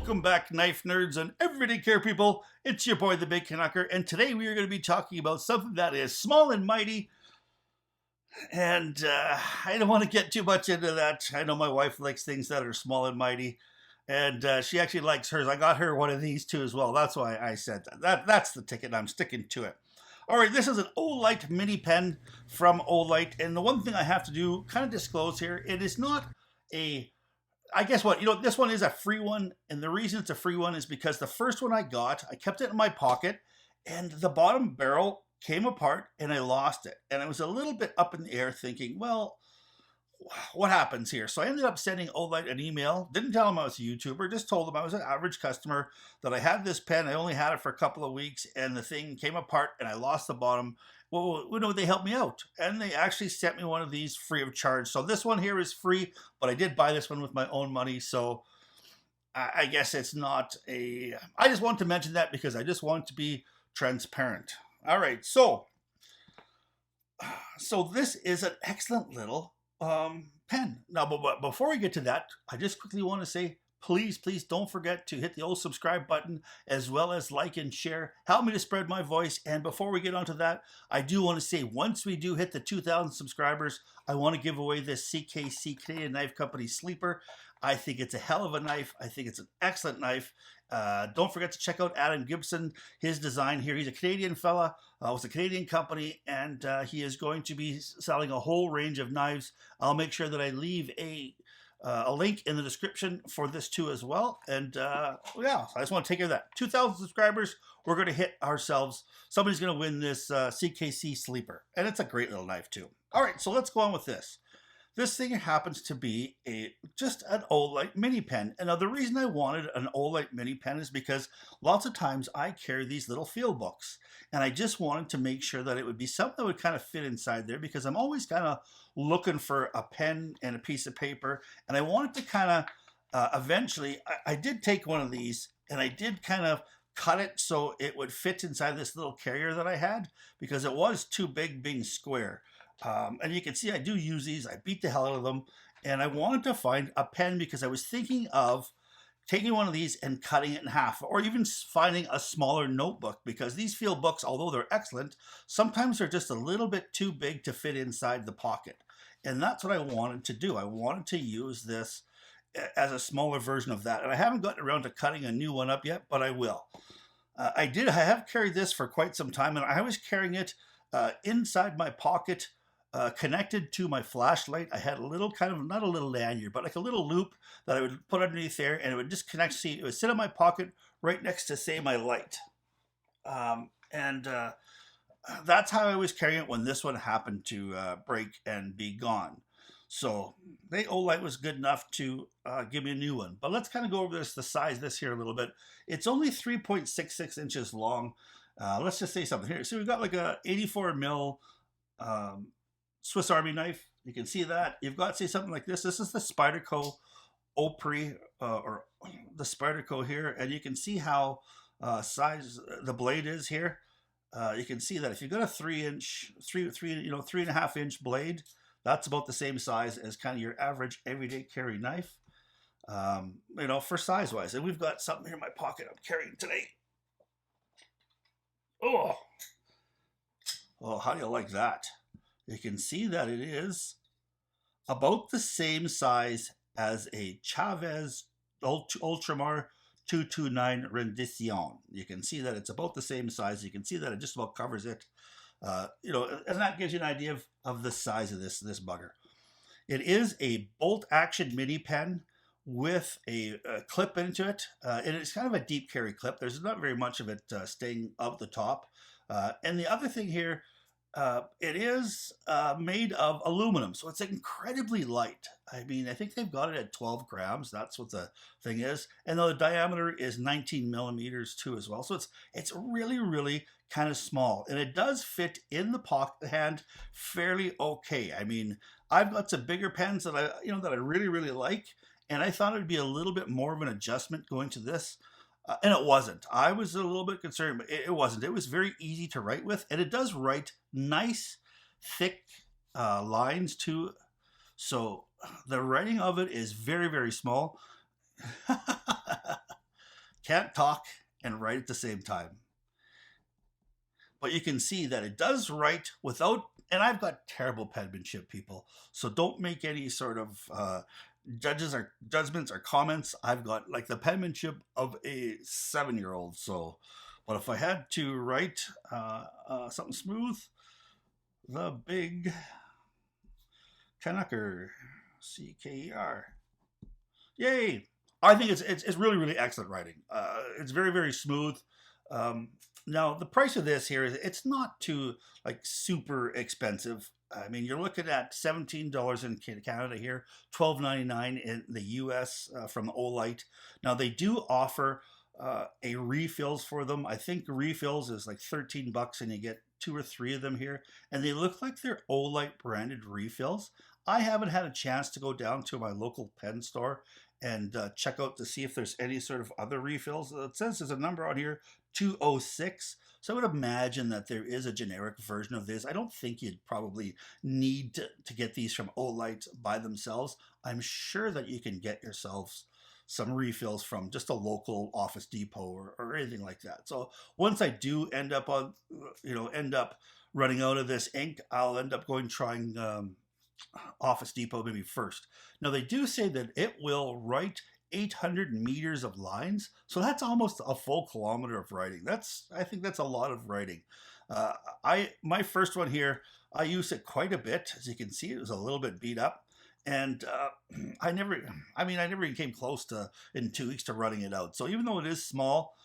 Welcome back, knife nerds and everyday care people. It's your boy, the Big Canucker, and today we are going to be talking about something that is small and mighty. And I don't want to get too much into that. I know my wife likes things that are small and mighty, and she actually likes hers. I got her one of these too as well. That's why I said that. That's the ticket. I'm sticking to it. All right, this is an Olight MiniPen from Olight, and the one thing I have to do, kind of disclose here, it is not a I guess what, this one is a free one. And the reason it's a free one is because the first one I got, I kept it in my pocket and the bottom barrel came apart and I lost it. And I was a little bit up in the air thinking, well, what happens here? So I ended up sending Olight an email, didn't tell them I was a YouTuber, just told them I was an average customer, that I had this pen. I only had it for a couple of weeks and the thing came apart and I lost the bottom. Well, they helped me out and they actually sent me one of these free of charge. So this one here is free, but I did buy this one with my own money. So I guess it's not I just wanted to mention that because I just want to be transparent. All right. So this is an excellent little pen. Now, but before we get to that, I just quickly want to say, please don't forget to hit the old subscribe button as well as like and share. Help me to spread my voice. And before we get onto that, I do want to say once we do hit the 2,000 subscribers, I want to give away this CKC Canadian Knife Company sleeper. I think it's a hell of a knife. I think it's an excellent knife. Don't forget to check out Adam Gibson, his design here. He's a Canadian fella. It's a Canadian company, and he is going to be selling a whole range of knives. I'll make sure that I leave a link in the description for this too as well. And yeah, I just want to take care of that. 2,000 subscribers, we're going to hit ourselves. Somebody's going to win this CKC sleeper. And it's a great little knife too. All right, so let's go on with this. This thing happens to be just an Olight MiniPen. And now the reason I wanted an Olight MiniPen is because lots of times I carry these little field books. And I just wanted to make sure that it would be something that would kind of fit inside there because I'm always kind of looking for a pen and a piece of paper. And I wanted to kind of, eventually, I did take one of these and I did kind of cut it so it would fit inside this little carrier that I had because it was too big being square. And you can see I do use these. I beat the hell out of them. And I wanted to find a pen because I was thinking of taking one of these and cutting it in half, or even finding a smaller notebook, because these field books, although they're excellent, sometimes they're just a little bit too big to fit inside the pocket. And that's what I wanted to do. I wanted to use this as a smaller version of that. And I haven't gotten around to cutting a new one up yet, but I will. I have carried this for quite some time, and I was carrying it inside my pocket, connected to my flashlight. I had a little kind of, not a little lanyard, but like a little loop that I would put underneath there, and it would just connect. See, it would sit in my pocket right next to, say, my light. That's how I was carrying it when this one happened to break and be gone. So the Olight was good enough to give me a new one. But let's kind of go over the size of this here a little bit. It's only 3.66 inches long. Let's just say something here. So we've got like a 84 mil Swiss Army knife. You can see that. You've got, say, something like this. This is the Spyderco Opry, or the Spyderco here, and you can see how size the blade is here. You can see that if you've got a 3.5 inch blade, that's about the same size as kind of your average everyday carry knife. For size wise. And we've got something here in my pocket I'm carrying today. Oh, how do you like that? You can see that it is about the same size as a Chavez Ultramar 229 Rendition. You can see that it's about the same size. You can see that it just about covers it. And that gives you an idea of the size of this bugger. It is a bolt action mini pen with a clip into it. And it's kind of a deep carry clip. There's not very much of it staying up the top. And the other thing here, it is made of aluminum, so it's incredibly light. I mean, I think they've got it at 12 grams. That's what the thing is. And the diameter is 19 millimeters too as well. So it's really, really kind of small. And it does fit in the pocket hand fairly okay. I mean, I've got some bigger pens that I really, really like. And I thought it would be a little bit more of an adjustment going to this. And it wasn't. I was a little bit concerned, but it wasn't. It was very easy to write with, and it does write nice, thick lines too. So the writing of it is very, very small. Can't talk and write at the same time. But you can see that it does write without, and I've got terrible penmanship, people. So don't make any sort of judgments or comments. I've got like the penmanship of a 7-year-old. So, but if I had to write something smooth, the Big Canucker, CKER. Yay! I think it's really really excellent writing. It's very very smooth. Um, Now the price of this here is it's not too like super expensive. I mean, you're looking at $17 in Canada here, $12.99 in the U.S. From Olight. Now they do offer a refills for them. I think refills is like $13, and you get 2 or 3 of them here, and they look like they're Olight branded refills. I haven't had a chance to go down to my local pen store and check out to see if there's any sort of other refills. It says there's a number on here, 206. So I would imagine that there is a generic version of this. I don't think you'd probably need to get these from Olight by themselves. I'm sure that you can get yourselves some refills from just a local Office Depot or anything like that. So once I do end up on, end up running out of this ink, I'll end up going trying Office Depot maybe first. Now they do say that it will write 800 meters of lines, so that's almost a full kilometer of writing. I think that's a lot of writing. My first one here, I use it quite a bit. As you can see, it was a little bit beat up, and I never even came close to in 2 weeks to running it out. So even though it is small,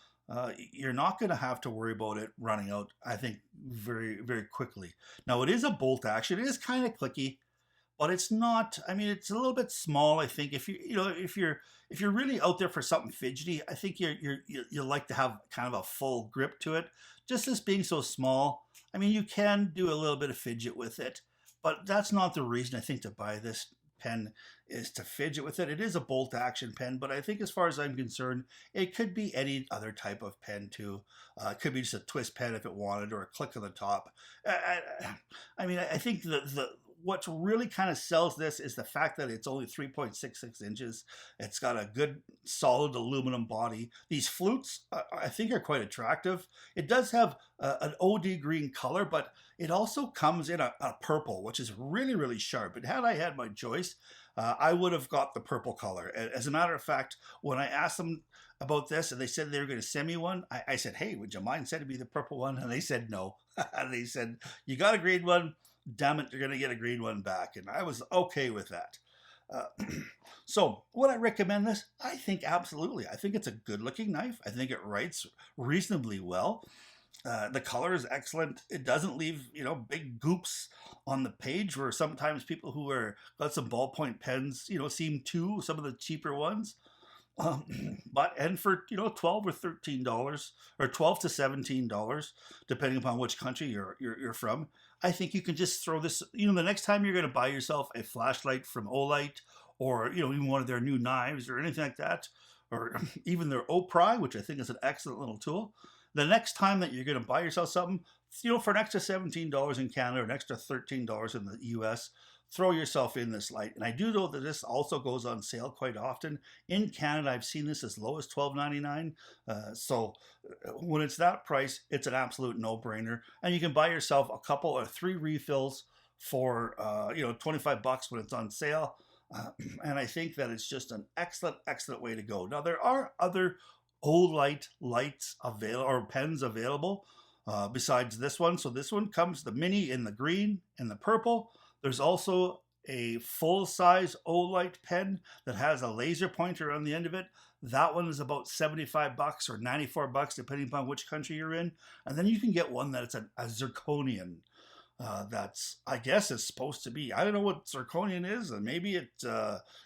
you're not going to have to worry about it running out, I think, very very quickly. Now it is a bolt action. It is kind of clicky, but it's not. I mean, it's a little bit small. I think if you're really out there for something fidgety, I think you like to have kind of a full grip to it. Just as being so small, I mean, you can do a little bit of fidget with it, but that's not the reason I think to buy this pen is to fidget with it. It is a bolt action pen, but I think as far as I'm concerned, it could be any other type of pen too. It could be just a twist pen if it wanted, or a click on the top. I think the what really kind of sells this is the fact that it's only 3.66 inches. It's got a good solid aluminum body. These flutes I think are quite attractive. It does have an OD green color, but it also comes in a purple, which is really really sharp. And had I had my choice, I would have got the purple color. As a matter of fact, when I asked them about this and they said they were going to send me one, I said, hey, would you mind sending me the purple one? And they said no. And they said, you got a green one, damn it, you're going to get a green one back. And I was okay with that. So would I recommend this? I think absolutely. I think it's a good looking knife. I think it writes reasonably well. The color is excellent. It doesn't leave, big goops on the page where sometimes people who got some ballpoint pens, seem to, some of the cheaper ones. And for 12 or $13 or $12 to $17, depending upon which country you're from, I think you can just throw this. The next time you're going to buy yourself a flashlight from Olight, or even one of their new knives or anything like that, or even their Opry, which I think is an excellent little tool. The next time that you're going to buy yourself something, for an extra $17 in Canada or an extra $13 in the US, throw yourself in this light. And I do know that this also goes on sale quite often. In Canada, I've seen this as low as $12.99. So when it's that price, it's an absolute no-brainer. And you can buy yourself a couple or 3 refills for $25 when it's on sale. And I think that it's just an excellent, excellent way to go. Now, there are other Olight lights available, or pens available, besides this one. So this one comes the mini in the green and the purple. There's also a full-size Olight pen that has a laser pointer on the end of it. That one is about $75 or $94, depending upon which country you're in. And then you can get one that's a zirconian. That's, I guess, is supposed to be, I don't know what zirconian is, and maybe it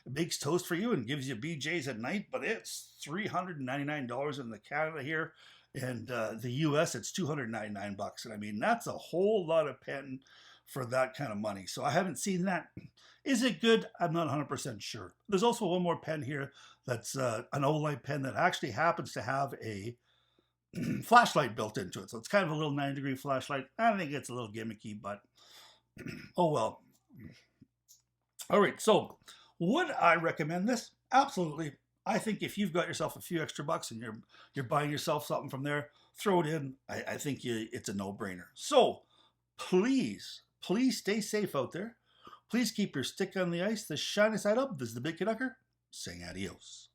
makes toast for you and gives you BJs at night, but it's $399 in the Canada here, and the US it's $299. And I mean, that's a whole lot of pen for that kind of money. So I haven't seen that. Is it good? I'm not 100% sure. There's also one more pen here that's an Olight pen that actually happens to have a flashlight built into it. So it's kind of a little 9-degree flashlight. I think it's a little gimmicky, but oh well. All right, so would I recommend this? Absolutely. I think if you've got yourself a few extra bucks and you're buying yourself something from there, throw it in. I think it's a no-brainer. So please, please stay safe out there. Please keep your stick on the ice, the shiny side up. This is the Big Canucker saying adios.